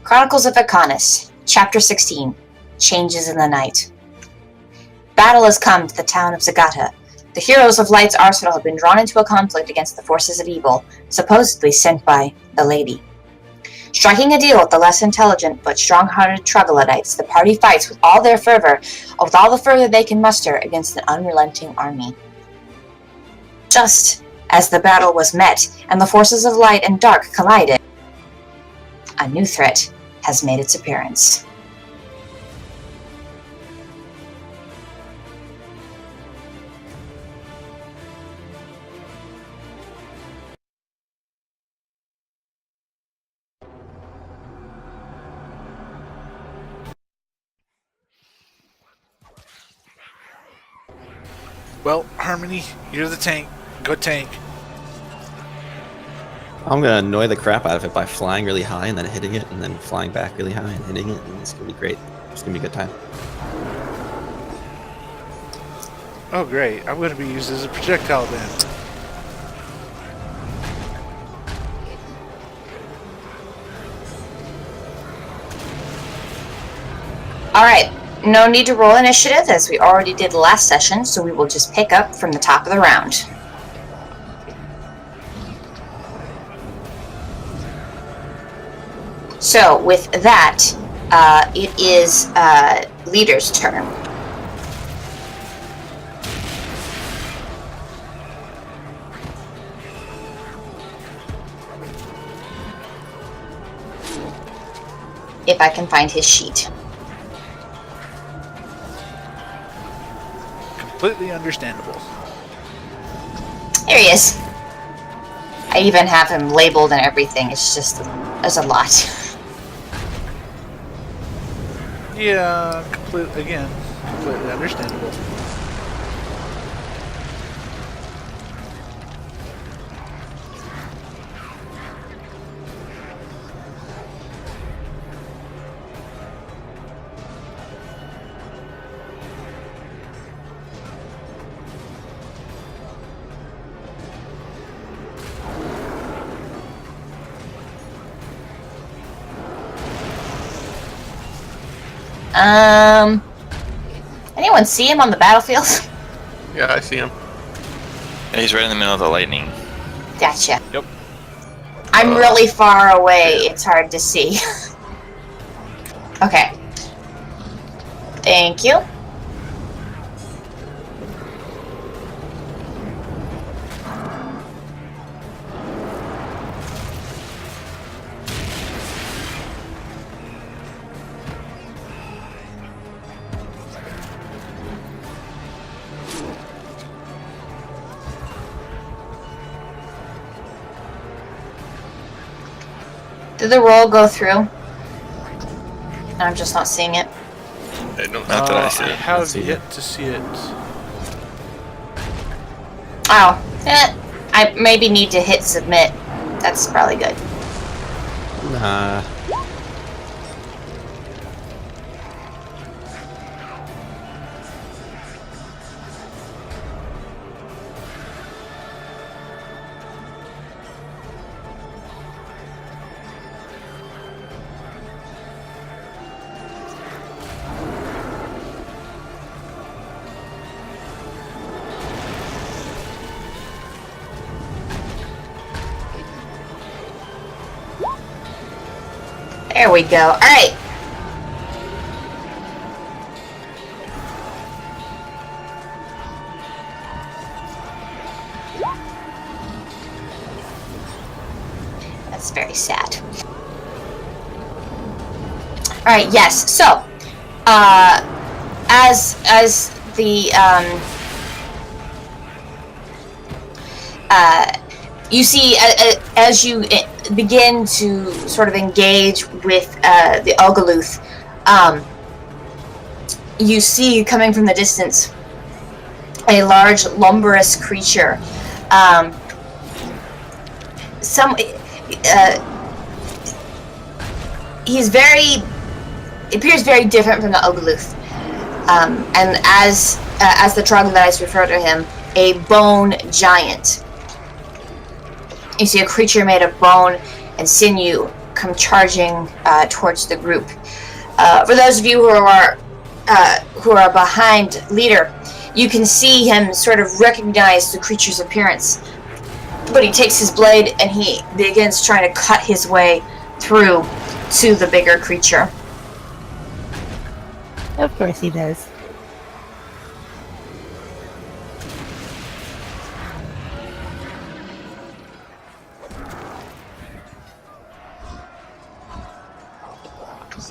Chronicles of Akonis, Chapter 16, Changes in the Night. Battle has come to the town of Zagahta. The heroes of Light's arsenal have been drawn into a conflict against the forces of evil, supposedly sent by the Lady. Striking a deal with the less intelligent but strong-hearted Troglodytes, the party fights with all the fervor they can muster against an unrelenting army. Just as the battle was met and the forces of light and dark collided, a new threat has made its appearance. Well, Harmony, you're the tank. Go tank. I'm gonna annoy the crap out of it by flying really high and then hitting it and then flying back really high and hitting it, and it's gonna be great. It's gonna be a good time. Oh great, I'm gonna be used as a projectile then. Alright, no need to roll initiative as we already did last session, so we will just pick up from the top of the round. So, with that, it is Leader's turn. If I can find his sheet. Completely understandable. There he is. I even have him labeled and everything. It's just, there's a lot. Yeah, completely understandable. Anyone see him on the battlefield? Yeah, I see him. Yeah, he's right in the middle of the lightning. Gotcha. Yep. I'm really far away, it's hard to see. Okay. Thank you. Did the roll go through? I'm just not seeing it. Not that I see I it. have yet to see it. Oh. I maybe need to hit submit. That's probably good. Nah. There we go. Alright. That's very sad. Alright, yes. So, as the, you see, as you begin to sort of engage with the Ogluth, you see coming from the distance a large lumberous creature. He appears very different from the Ogluth, and as the Troglodytes refer to him, a bone giant. You see a creature made of bone and sinew, come charging towards the group. For those of you who are behind Leader, you can see him sort of recognize the creature's appearance. But he takes his blade and he begins trying to cut his way through to the bigger creature. Of course he does.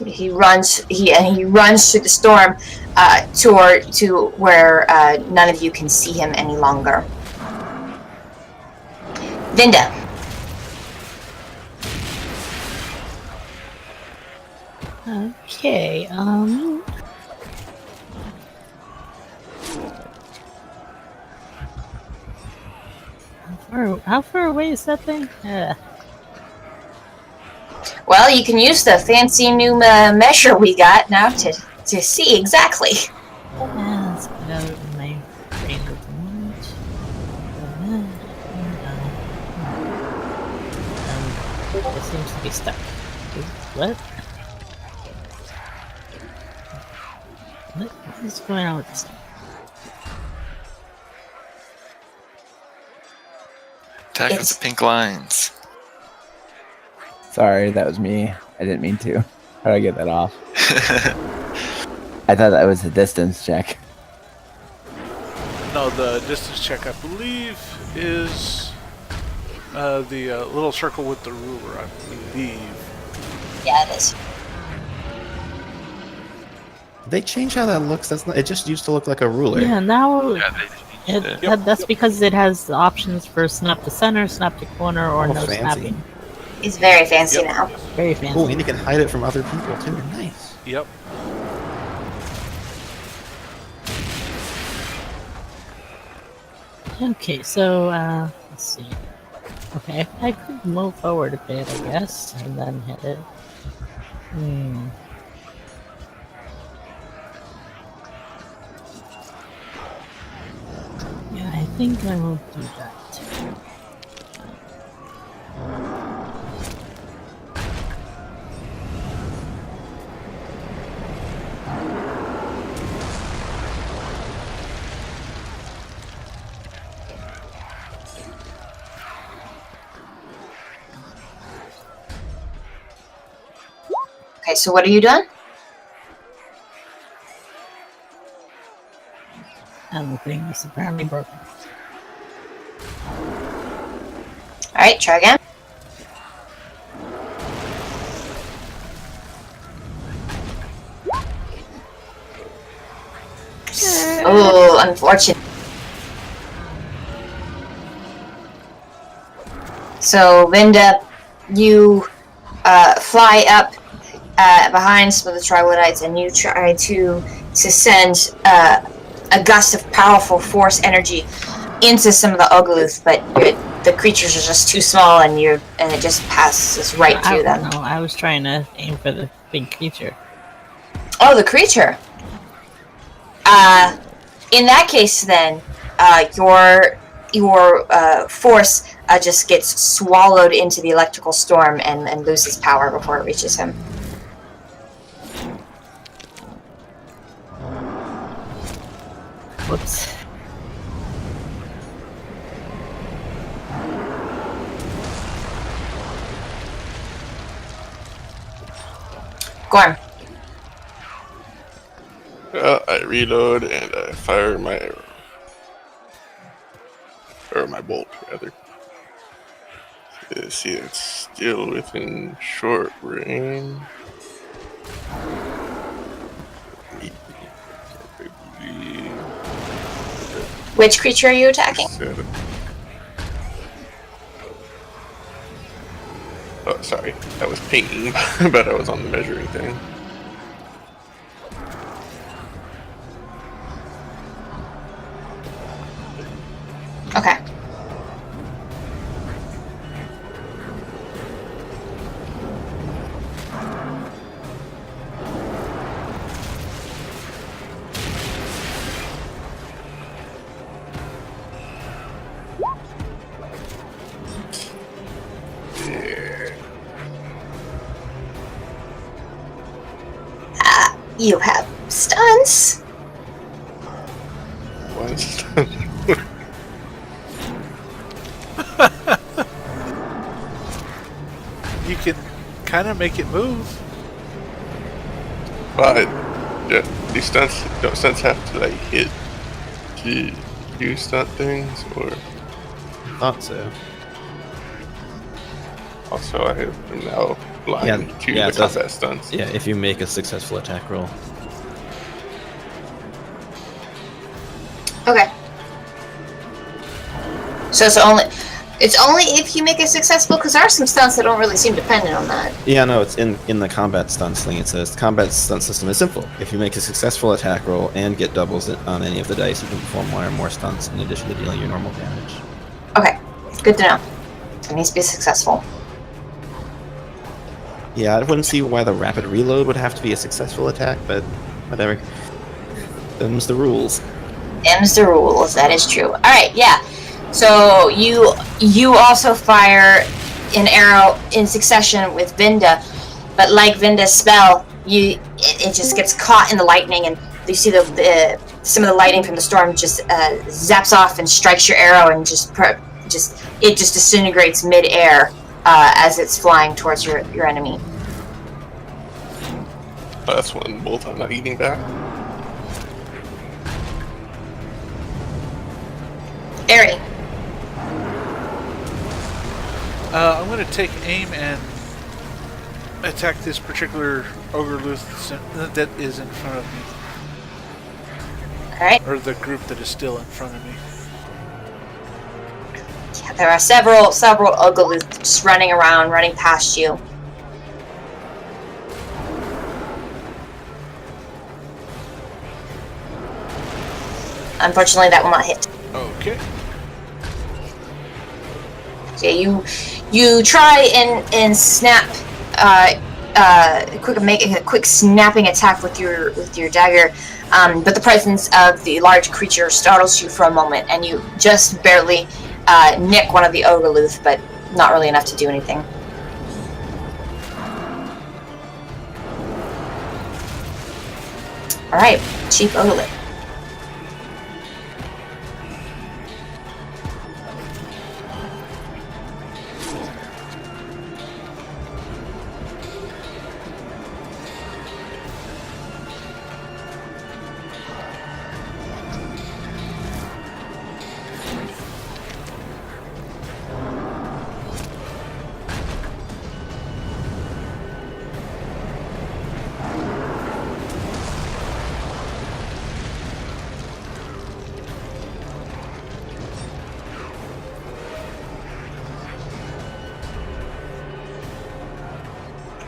He runs through the storm to where none of you can see him any longer. Vinda. Okay, how far away is that thing? Well, you can use the fancy new measure we got now to see exactly. Let's put out my brain at the moment. It seems to be stuck. What? What is going on with this thing? Attack with the pink lines. Sorry, that was me. I didn't mean to. How do I get that off? I thought that was a distance check. No, the distance check, I believe, is the little circle with the ruler, I believe. Yeah, it is. They changed how that looks. That's not. It just used to look like a ruler. Yeah, now Yeah, they changed it. that's because it has the options for snap to center, snap to corner, or no fancy. snapping. It's very fancy Yep. now. Very fancy. Oh, and you can hide it from other people too. Nice. Yep. Okay, so let's see. Okay, I could move forward a bit, I guess, and then hit it. Yeah, I think I will do that. Okay, so what are you doing? And the thing is apparently broken. Alright, try again. Oh, unfortunate. So, Vinda, you fly up behind some of the Troglodytes and you try to send a gust of powerful force energy into some of the Ogluth, but the creatures are just too small and it just passes right through them. No, I was trying to aim for the big creature. Oh, the creature. In that case, then, your force just gets swallowed into the electrical storm and loses power before it reaches him. Whoops. Gorm. I reload and I fire my arrow. Or my bolt, rather. See, it's still within short range. Which creature are you attacking? Oh, sorry. That was pinging, but I was on the measuring thing. Okay. You have stunts. What? You can kind of make it move. But these stunts don't stunts have to like hit to do stunt things, or Thought so. also I am now blind to yeah, the so- combat stunts. Yeah, if you make a successful attack roll. Okay. So it's only if you make it successful, because there are some stunts that don't really seem dependent on that. Yeah, no, it's in the combat stunt thing. It says the combat stunt system is simple. If you make a successful attack roll and get doubles on any of the dice, you can perform one or more stunts in addition to dealing your normal damage. Okay, good to know. It needs to be successful. Yeah, I wouldn't see why the rapid reload would have to be a successful attack, but whatever. Them's the rules. Them's the rules. That is true. All right, yeah. So you also fire an arrow in succession with Vinda, but like Vinda's spell, it just gets caught in the lightning, and you see some of the lightning from the storm just zaps off and strikes your arrow, and just disintegrates mid-air as it's flying towards your enemy. That's one bolt I'm not eating back. Ari. I'm going to take aim and attack this particular ogre that is in front of me. Alright. Or the group that is still in front of me. Yeah, there are several Ogaloths just running around, running past you. Unfortunately, that will not hit. Okay. So you try and snap, make a quick snapping attack with your dagger, but the presence of the large creature startles you for a moment, and you just barely nick one of the Ogaloth, but not really enough to do anything. All right, Chief Ogaloth.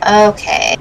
Okay.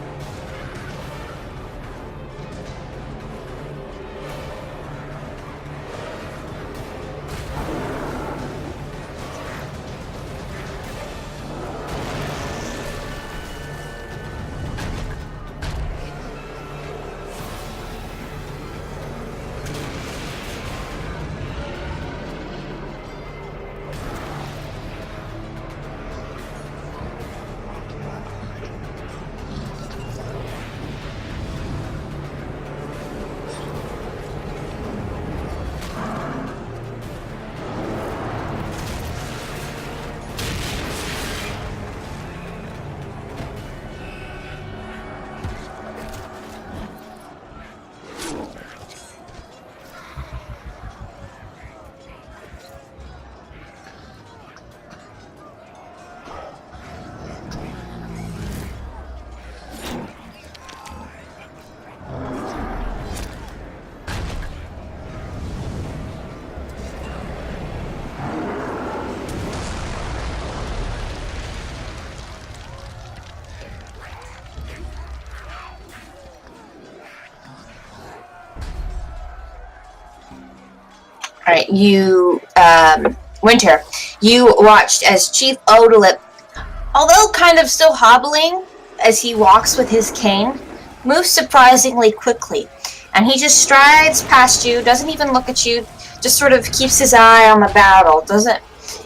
Alright, you, Winter, you watched as Chief Odalip, although kind of still hobbling as he walks with his cane, moves surprisingly quickly. And he just strides past you, doesn't even look at you, just sort of keeps his eye on the battle,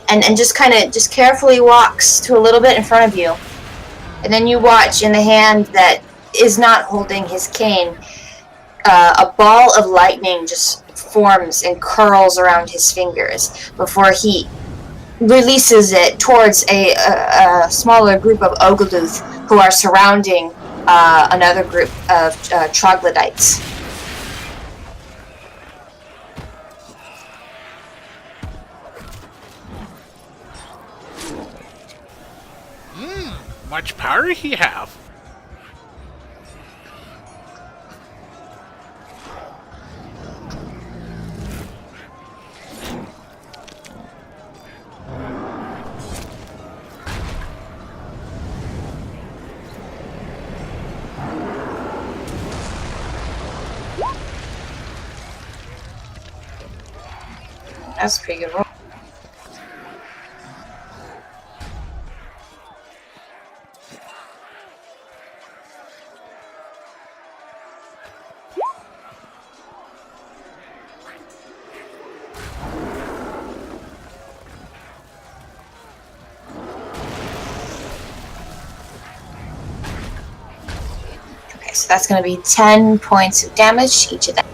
and just kind of just carefully walks to a little bit in front of you. And then you watch in the hand that is not holding his cane, a ball of lightning just forms and curls around his fingers before he releases it towards a smaller group of Ogluth who are surrounding another group of Troglodytes. Much power he have. That's a pretty good roll. Okay, so that's going to be 10 points of damage to each of them.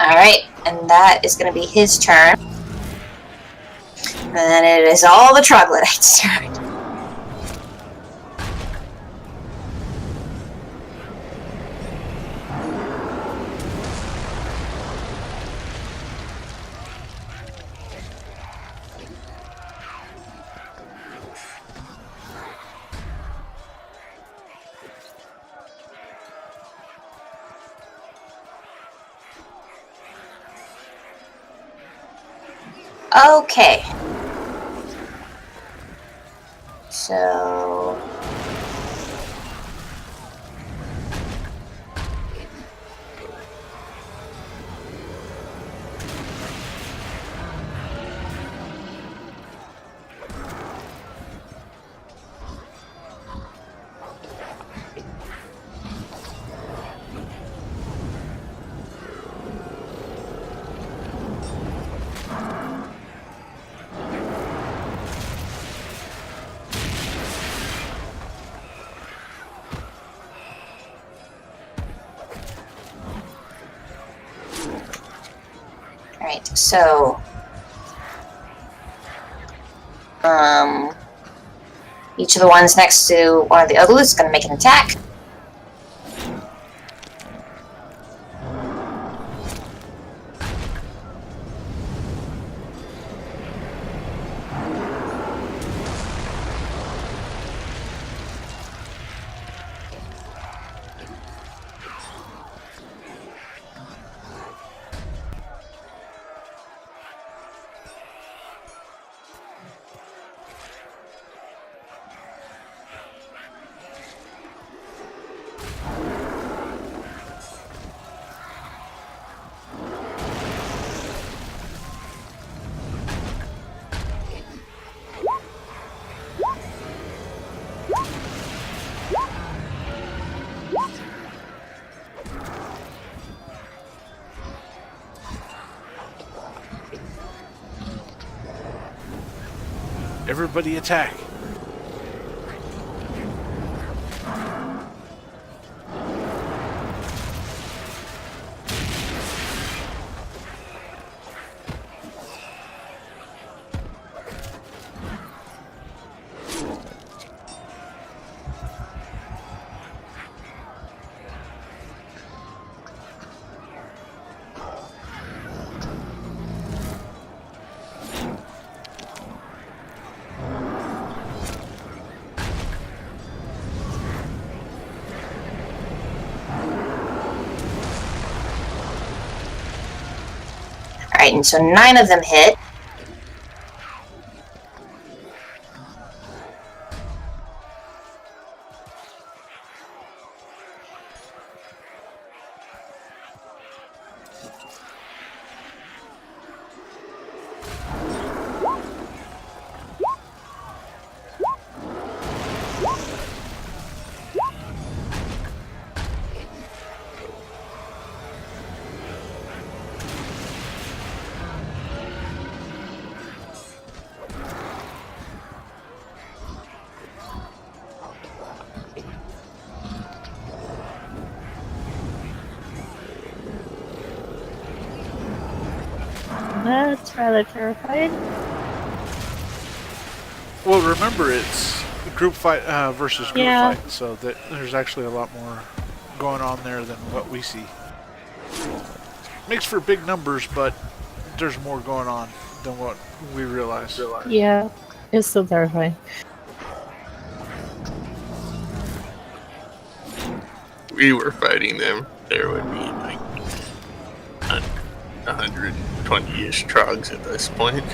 Alright, and that is going to be his turn. And then it is all the Troglodytes' turn. Okay. So... Alright, so... each of the ones next to one of the Ogluths is going to make an attack. Everybody attack. Alright, and so 9 of them hit. That's rather terrifying. Well, remember it's group fight versus group Yeah. fight, so there's actually a lot more going on there than what we see. Makes for big numbers, but there's more going on than what we realize. Yeah, it's still terrifying. We were fighting them. There would be like 120-ish trogs at this point.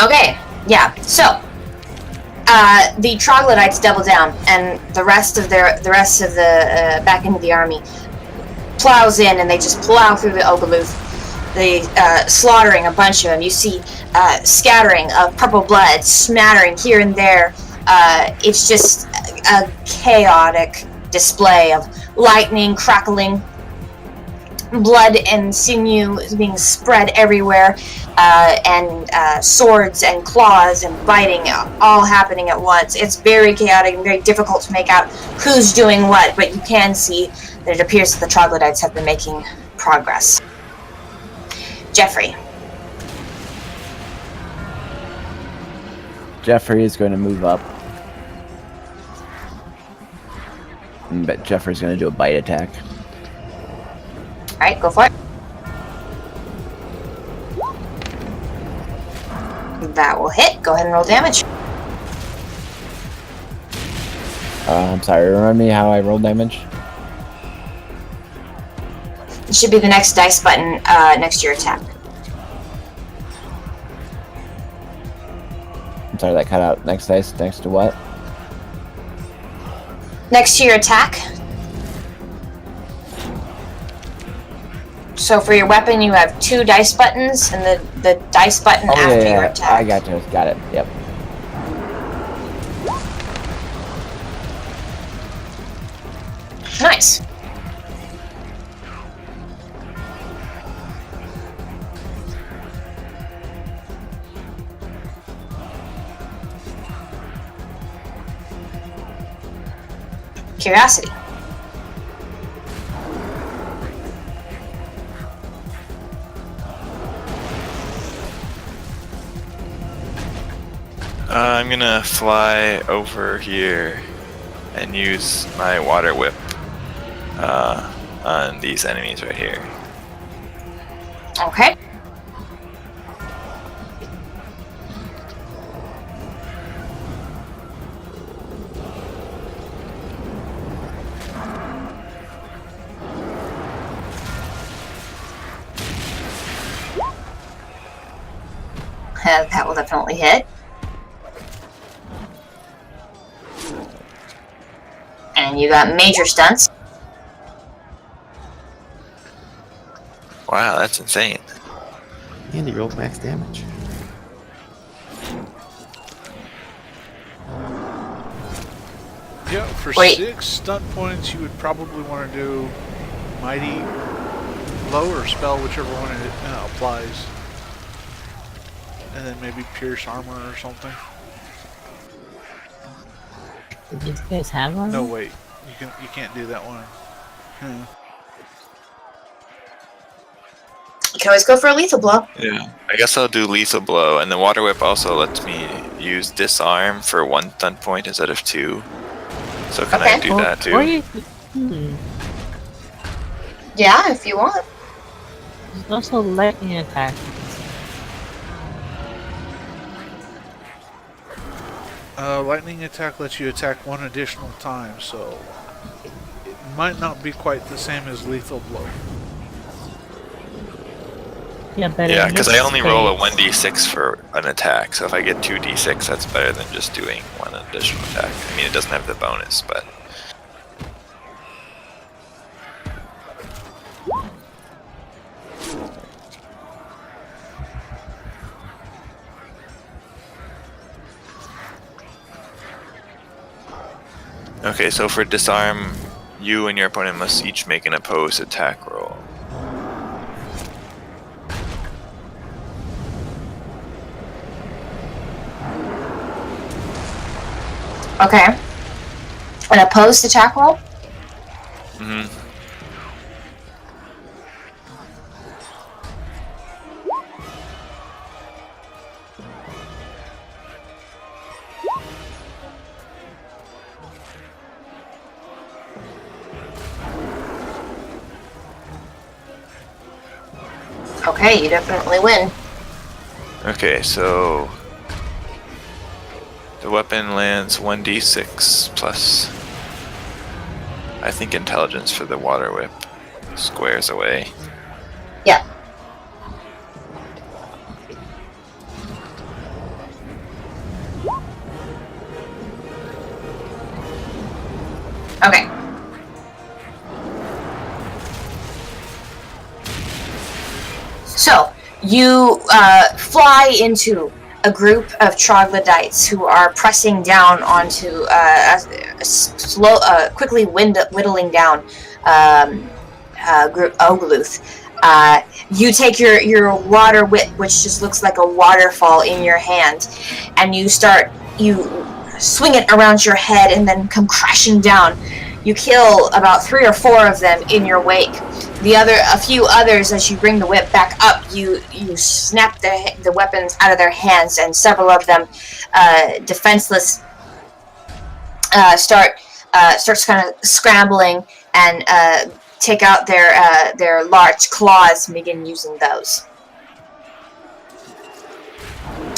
Okay, yeah. So the Troglodytes double down, and the rest of the back end of the army plows in, and they just plow through the Ogluth. They slaughtering a bunch of them. You see scattering of purple blood, smattering here and there. It's just a chaotic display of lightning, crackling, blood and sinew being spread everywhere, and swords and claws and biting all happening at once. It's very chaotic and very difficult to make out who's doing what, but you can see that it appears that the Troglodytes have been making progress. Jeffrey. Jeffrey is going to move up. But Jeffrey's going to do a bite attack. Alright, go for it. That will hit. Go ahead and roll damage. I'm sorry, remind me how I roll damage? It should be the next dice button next to your attack. I'm sorry, that cut out. Next dice, next to what? Next to your attack. So for your weapon, you have 2 dice buttons, and the dice button after your attack. I got you. Got it. Yep. Nice. Curiosity. I'm gonna fly over here and use my water whip on these enemies right here. Okay. That will definitely hit. And you got major stunts. Wow, that's insane. And he rolled max damage. Yeah, for Wait. 6 stunt points, you would probably want to do Mighty Blow or Spell, whichever one it applies. And then maybe Pierce Armor or something. Did you guys have one? No, wait. You can't do that one. You can always go for a lethal blow. Yeah, I guess I'll do Lethal Blow, and the Water Whip also lets me use Disarm for 1 stunt point instead of 2. So can I Okay. do that too? Or you, Yeah, if you want. There's also lightning attack. Lightning attack lets you attack 1 additional time, so it might not be quite the same as Lethal Blow. Yeah, but Yeah, in because this I only roll a case- 1d6 for an attack, so if I get 2d6, that's better than just doing 1 additional attack. I mean, it doesn't have the bonus, but... Okay, so for Disarm, you and your opponent must each make an opposed attack roll. Okay. An opposed attack roll? Mm-hmm. Okay, you definitely win. Okay, so the weapon lands 1d6 plus, I think, intelligence for the water whip. Squares away. Yeah. Okay. So, you fly into a group of Troglodytes who are pressing down onto quickly whittling down group Ogluth. You take your water whip, which just looks like a waterfall, in your hand, and you swing it around your head and then come crashing down. You kill about 3 or 4 of them in your wake. A few others, as you bring the whip back up, you snap the weapons out of their hands, and several of them, defenseless, starts kind of scrambling and take out their large claws and begin using those.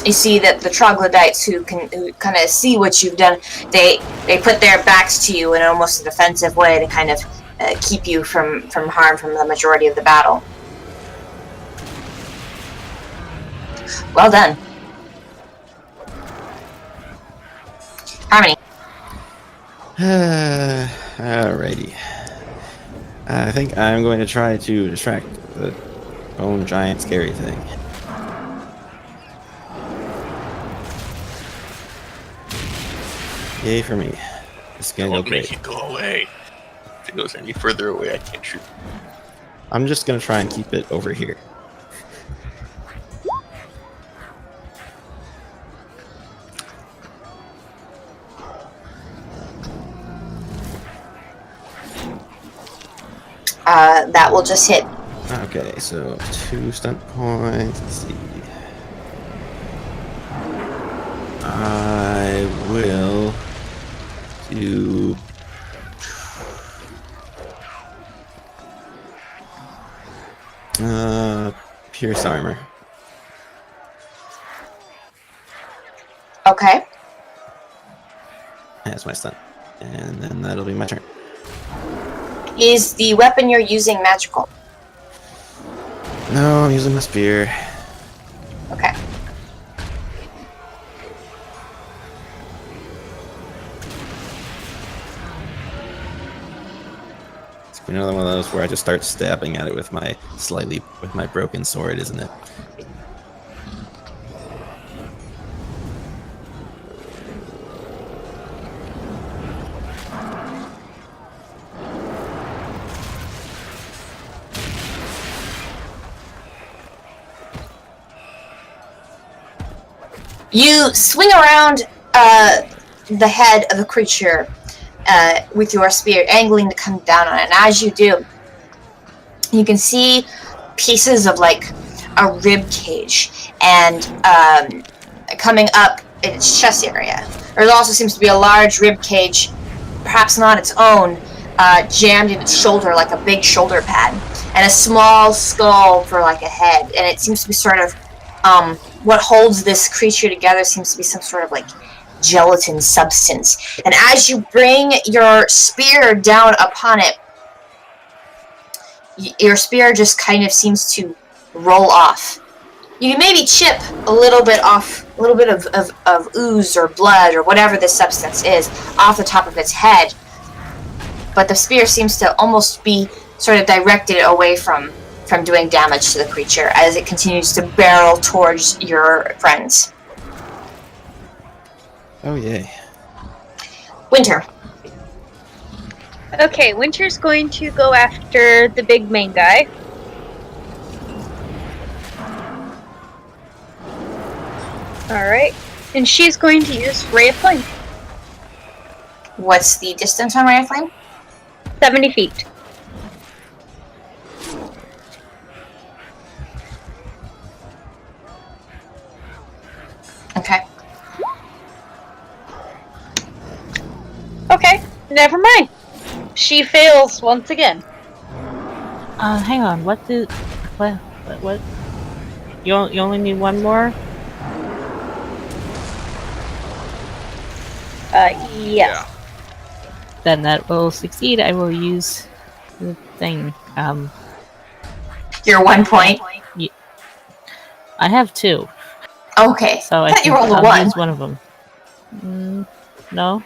You see that the Troglodytes who kind of see what you've done, they put their backs to you in almost a defensive way to kind of keep you from harm from the majority of the battle. Well done. Harmony. Alrighty. I think I'm going to try to distract the bone giant scary thing. Yay for me. This is gonna go Don't make great. it go away. If it goes any further away, I can't shoot. I'm just gonna try and keep it over here. That will just hit. Okay, so 2 stunt points. Let's see. I will do... Pierce armor. Okay. That's my stun. And then that'll be my turn. Is the weapon you're using magical? No, I'm using my spear. Okay. It's another one of those where I just start stabbing at it with my broken sword, isn't it? You swing around the head of the creature with your spear, angling to come down on it. And as you do, you can see pieces of like a rib cage and coming up its chest area. There also seems to be a large rib cage, perhaps not its own, jammed in its shoulder like a big shoulder pad, and a small skull for like a head. And it seems to be sort of what holds this creature together seems to be some sort of like gelatin substance. And as you bring your spear down upon it, your spear just kind of seems to roll off. You can maybe chip a little bit off, a little bit of ooze or blood or whatever this substance is off the top of its head, but the spear seems to almost be sort of directed away from doing damage to the creature as it continues to barrel towards your friends. Oh, yay. Winter. Okay, Winter's going to go after the big main guy. Alright. And she's going to use Ray of Flame. What's the distance on Ray of Flame? 70 feet. Okay. Okay, never mind. She fails once again. Hang on. What? You only need one more? Yes. Then that will succeed. I will use the thing. Your 1 point. I have two, Okay. so I thought you can rolled a 1. use one of them. No.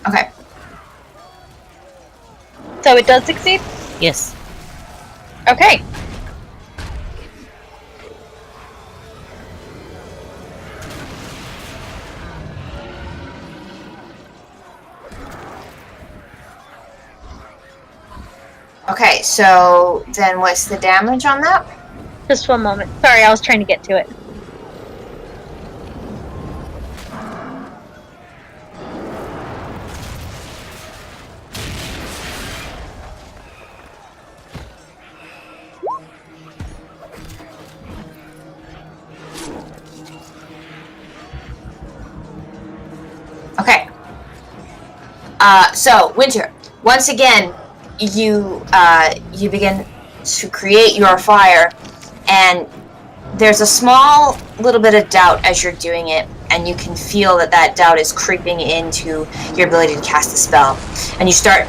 Okay. So it does succeed? Yes. Okay. Okay, so then what's the damage on that? Just one moment. Sorry, I was trying to get to it. Okay. So, Winter, once again, you begin to create your fire, and there's a small little bit of doubt as you're doing it, and you can feel that doubt is creeping into your ability to cast the spell. And you start,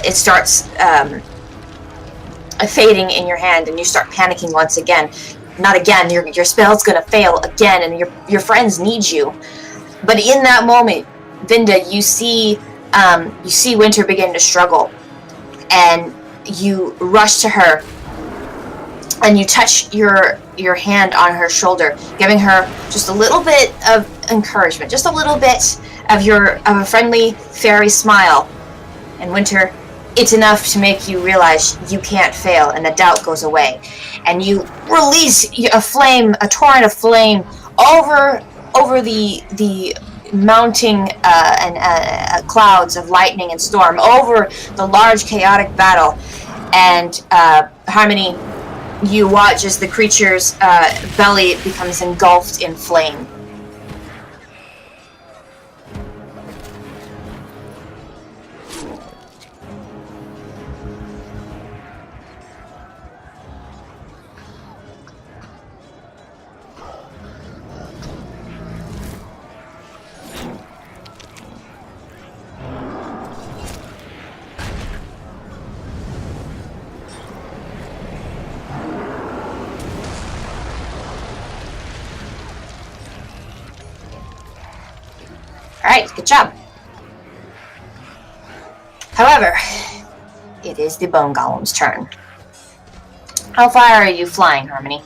it starts fading in your hand, and you start panicking once again. Not again, your spell's gonna fail again, and your friends need you. But in that moment, Vinda, you see Winter begin to struggle, and you rush to her, and you touch your hand on her shoulder, giving her just a little bit of encouragement, just a little bit of a friendly fairy smile. And Winter, it's enough to make you realize you can't fail, and the doubt goes away, and you release a torrent of flame over the mounting clouds of lightning and storm over the large chaotic battle. And Harmony, you watch as the creature's belly becomes engulfed in flame. Alright, good job. However, it is the Bone Golem's turn. How far are you flying, Harmony?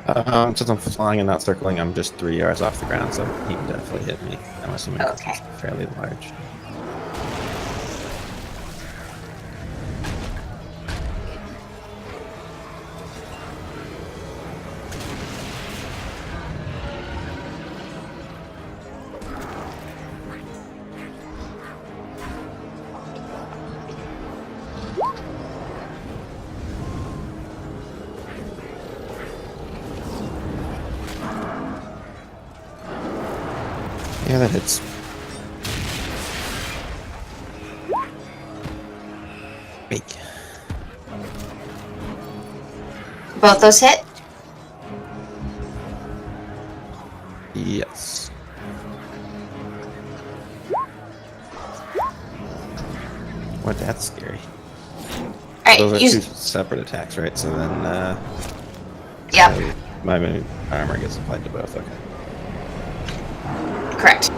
Since I'm flying and not circling, I'm just 3 yards off the ground, so he can definitely hit me. I'm assuming Okay. it's fairly large. Yeah, that hits. Wait. Both those hit? Yes. What? That's scary. Alright, Those are use... two separate attacks, right? So then, Yep, so my armor gets applied to both. Okay. correct.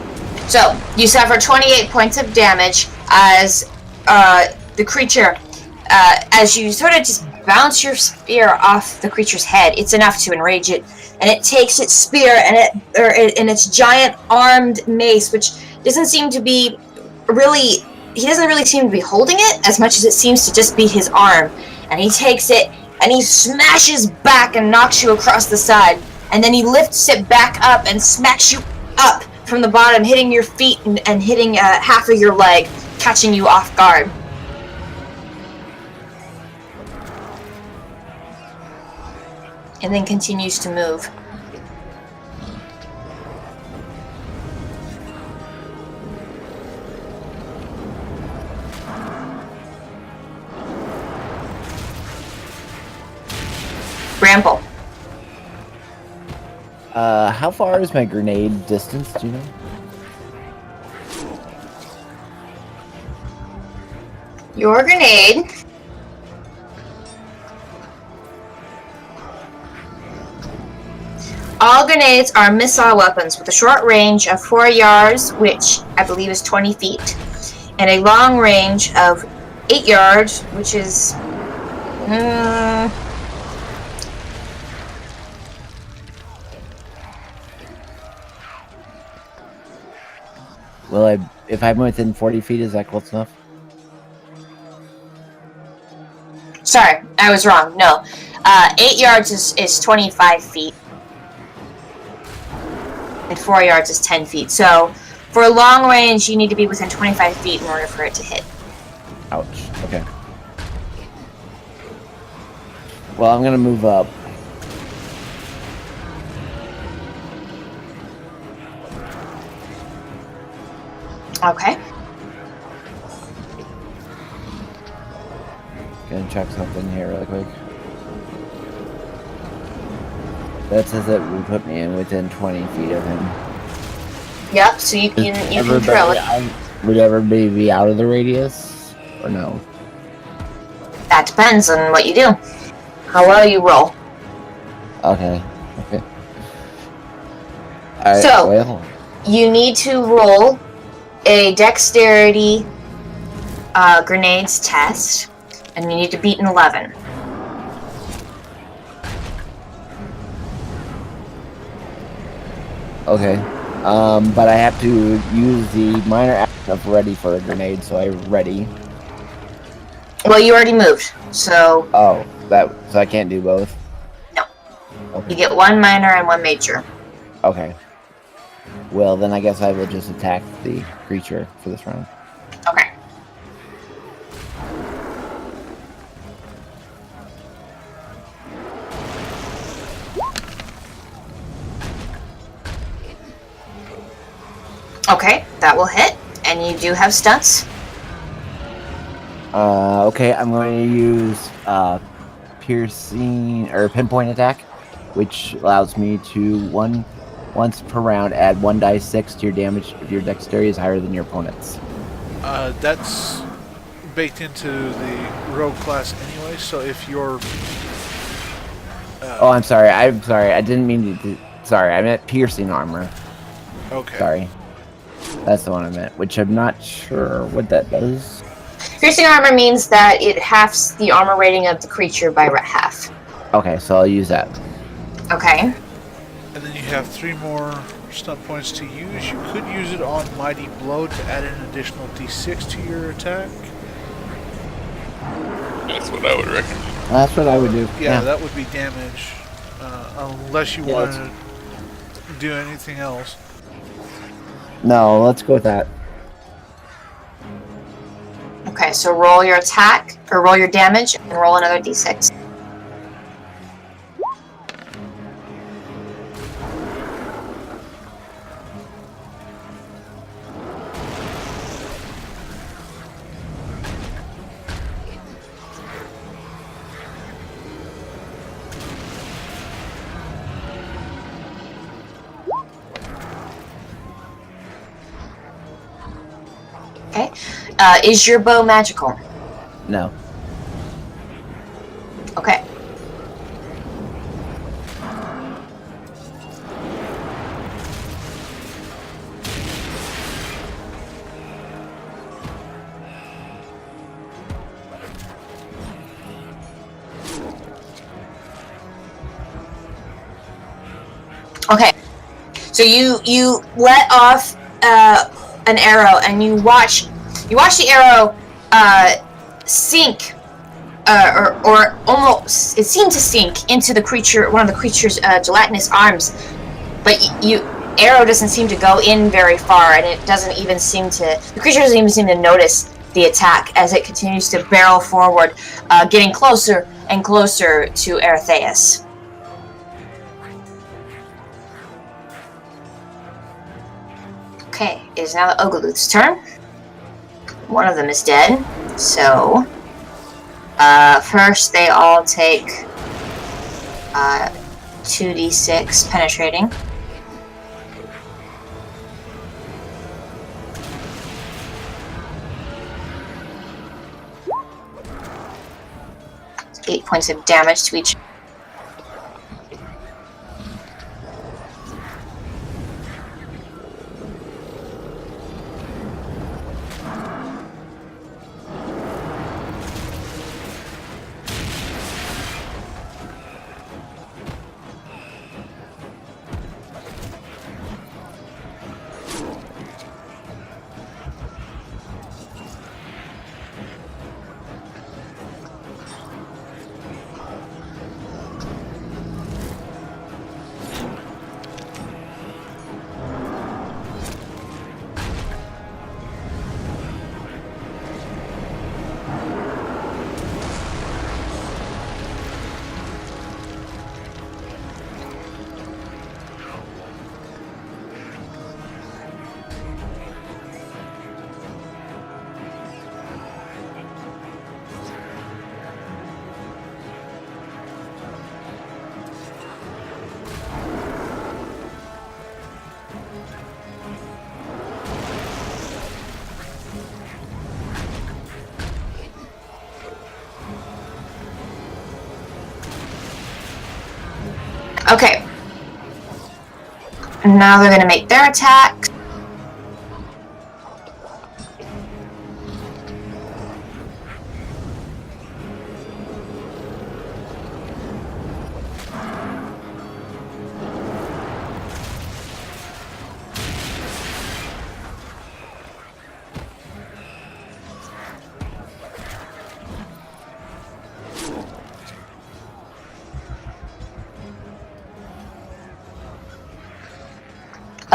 So, you suffer 28 points of damage as the creature, as you sort of just bounce your spear off the creature's head. It's enough to enrage it, and it takes its spear and its giant armed mace, which doesn't seem to be really... He doesn't really seem to be holding it as much as it seems to just be his arm. And he takes it and he smashes back and knocks you across the side. And then he lifts it back up and smacks you up from the bottom, hitting your feet and hitting half of your leg, catching you off guard. And then continues to move. Bramble. How far is my grenade distance, do you know? Your grenade all grenades are missile weapons with a short range of 4 yards, which I believe is 20 feet, and a long range of 8 yards, which is Well, if I'm within 40 feet, is that close enough? sorry, I was wrong. No, 8 yards is 25 feet, and 4 yards is 10 feet. So, for long range, you need to be within 25 feet in order for it to hit. Ouch. Okay. Well, I'm gonna move up. Okay. Gonna check something here really quick. That says it would put me in within 20 feet of him. Yep. So you can throw it. Would everybody be out of the radius, or no? That depends on what you do. How well you roll. Okay. Okay. Alright, So- well, You need to roll a dexterity grenades test, and you need to beat an 11. okay. But I have to use the minor action of ready for a grenade, so I ready. Well, you already moved, so Oh, so I can't do both? No. Okay. you get one minor and one major. Okay. Well, then I guess I will just attack the creature for this round. Okay. Okay, that will hit. And you do have stunts. Okay, I'm going to use piercing or pinpoint attack, which allows me to once per round add 1d6 to your damage if your dexterity is higher than your opponent's. That's baked into the rogue class anyway, so if you're... Oh, I'm sorry. I didn't mean to. Sorry, I meant piercing armor. Okay. Sorry. That's the one I meant, which I'm not sure what that does. Piercing armor means that it halves the armor rating of the creature by half. Okay, so I'll use that. Okay. And then you have 3 more stunt points to use. You could use it on Mighty Blow to add an additional d6 to your attack. That's what I would recommend. That's what I would do. Yeah, that would be damage. Unless you want to do anything else. No, let's go with that. Okay, so roll your attack, or roll your damage, and roll another d6. Okay. Is your bow magical? No. Okay. Okay. So you let off an arrow, and you watch the arrow sink, or almost, it seemed to sink into the creature, one of the creature's gelatinous arms, but arrow doesn't seem to go in very far, and it doesn't even seem to, the creature doesn't even seem to notice the attack as it continues to barrel forward, getting closer and closer to Eretheus. Okay, it is now the Ogluth's turn. One of them is dead, so first they all take 2d6 penetrating. It's 8 points of damage to each. Okay. And now they're going to make their attack.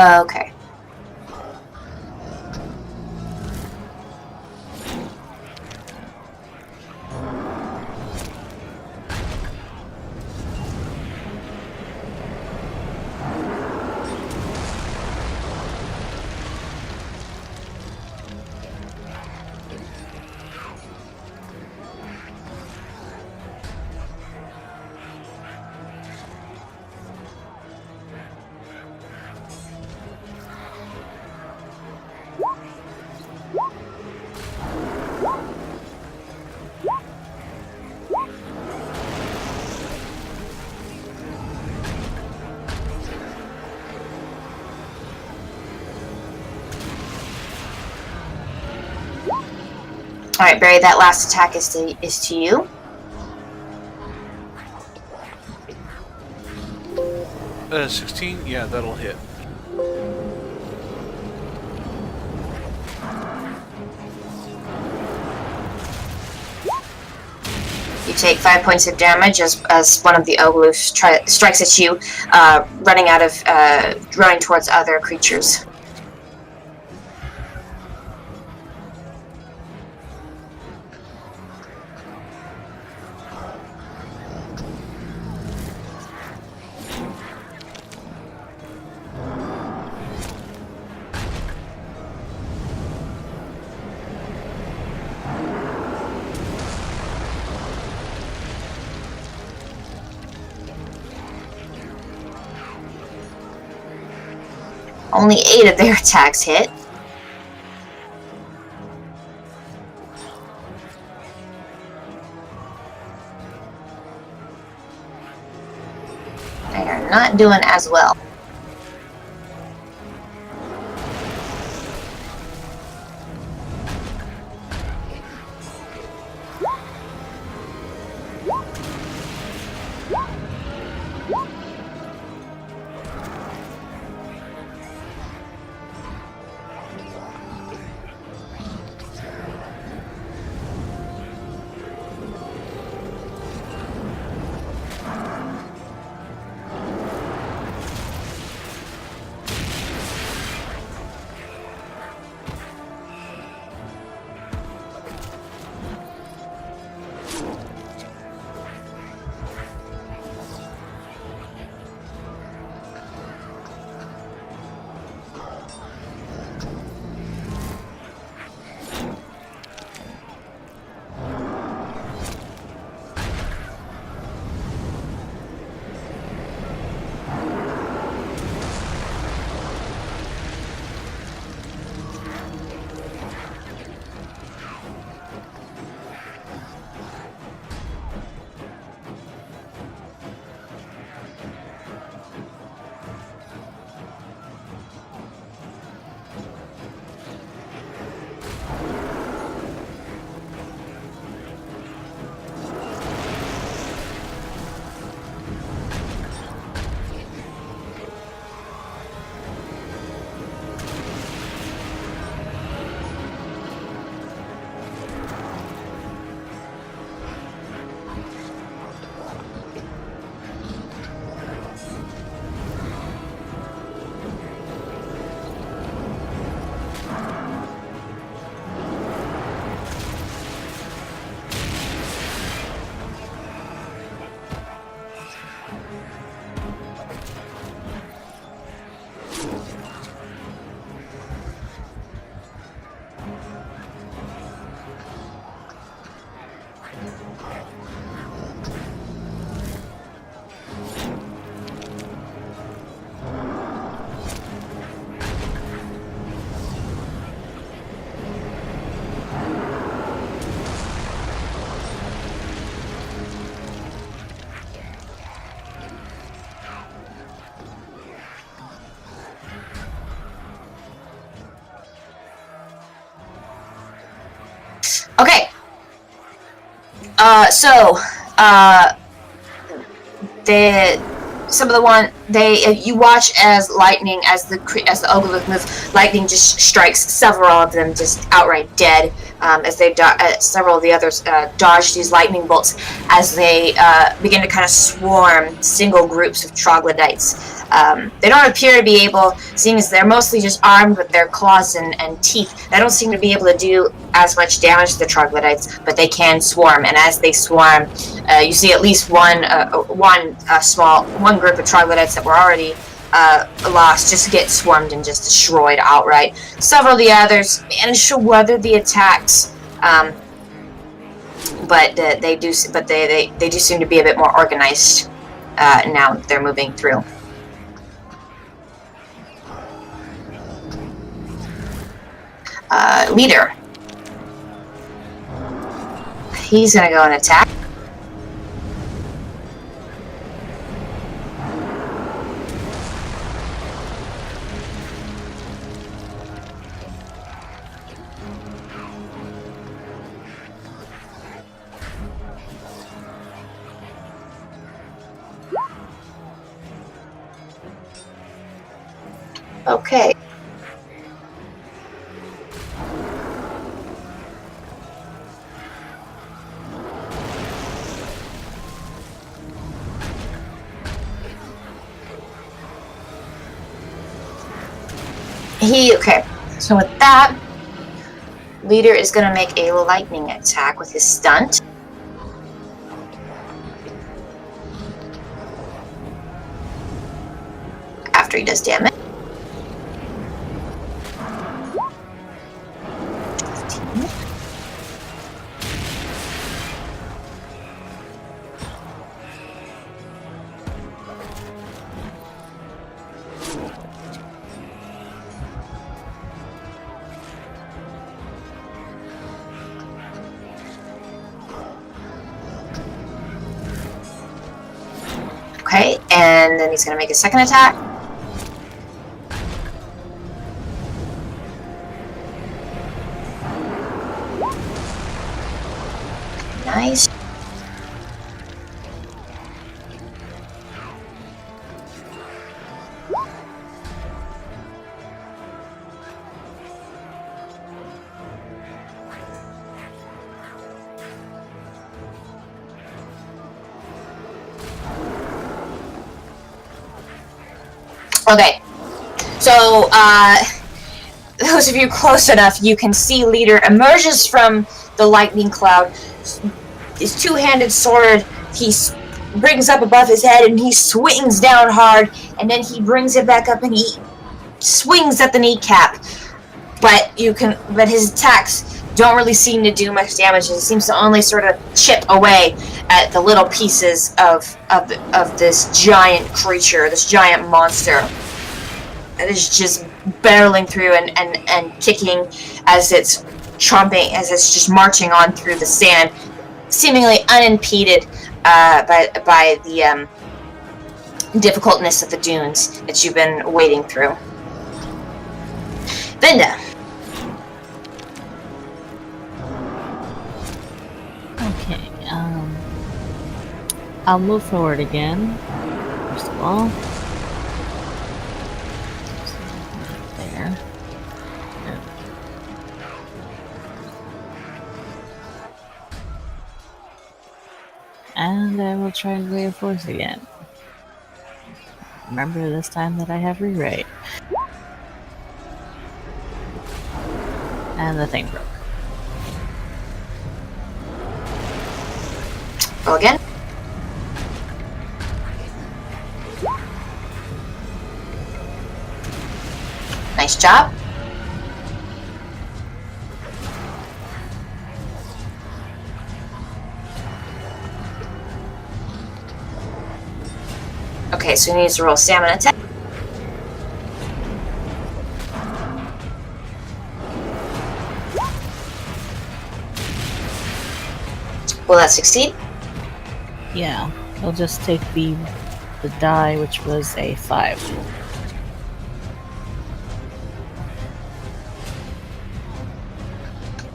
Okay. Alright, Barry, that last attack is to you. Uh, 16? Yeah, that'll hit. You take 5 points of damage as one of the Ogloos strikes at you, running towards other creatures. Only 8 of their attacks hit. They are not doing as well. Okay. You watch as lightning, as the Oglook move, lightning just strikes several of them just outright dead. As they several of the others dodge these lightning bolts as they begin to kind of swarm single groups of troglodytes. They don't appear to be able, seeing as they're mostly just armed with their claws and teeth, they don't seem to be able to do as much damage to the troglodytes, but they can swarm. And as they swarm, you see at least one group of troglodytes that were already lost just get swarmed and just destroyed outright. Several of the others manage to weather the attacks, but they do seem to be a bit more organized now that they're moving through. Leader. He's gonna go and attack. Okay. Okay. So with that, leader is going to make a lightning attack with his stunt. After he does damage. Okay, and then he's going to make a second attack. Nice. Okay, so those of you close enough, you can see leader emerges from the lightning cloud. His two-handed sword he brings up above his head and he swings down hard, and then he brings it back up and he swings at the kneecap. But his attacks don't really seem to do much damage. It seems to only sort of chip away at the little pieces of this giant creature, this giant monster that is just barreling through and kicking as it's chomping, as it's just marching on through the sand, seemingly unimpeded by the difficultness of the dunes that you've been wading through. Vinda. Okay, I'll move forward again, first of all. There. And I will try and reinforce again. Remember this time that I have rewrite. And the thing broke. Go again. Nice job. Okay, so he needs to roll stamina attack. Will that succeed? Yeah, I'll just take the die, which was a 5.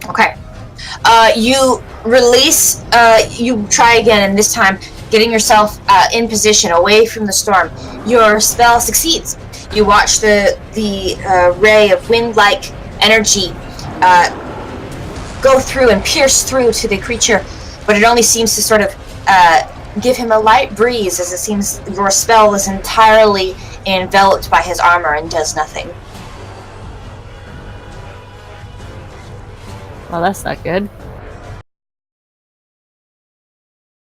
Okay. You release, you try again, and this time getting yourself in position away from the storm. Your spell succeeds. You watch the ray of wind-like energy go through and pierce through to the creature, but it only seems to sort of give him a light breeze, as it seems your spell is entirely enveloped by his armor and does nothing. Well, that's not good.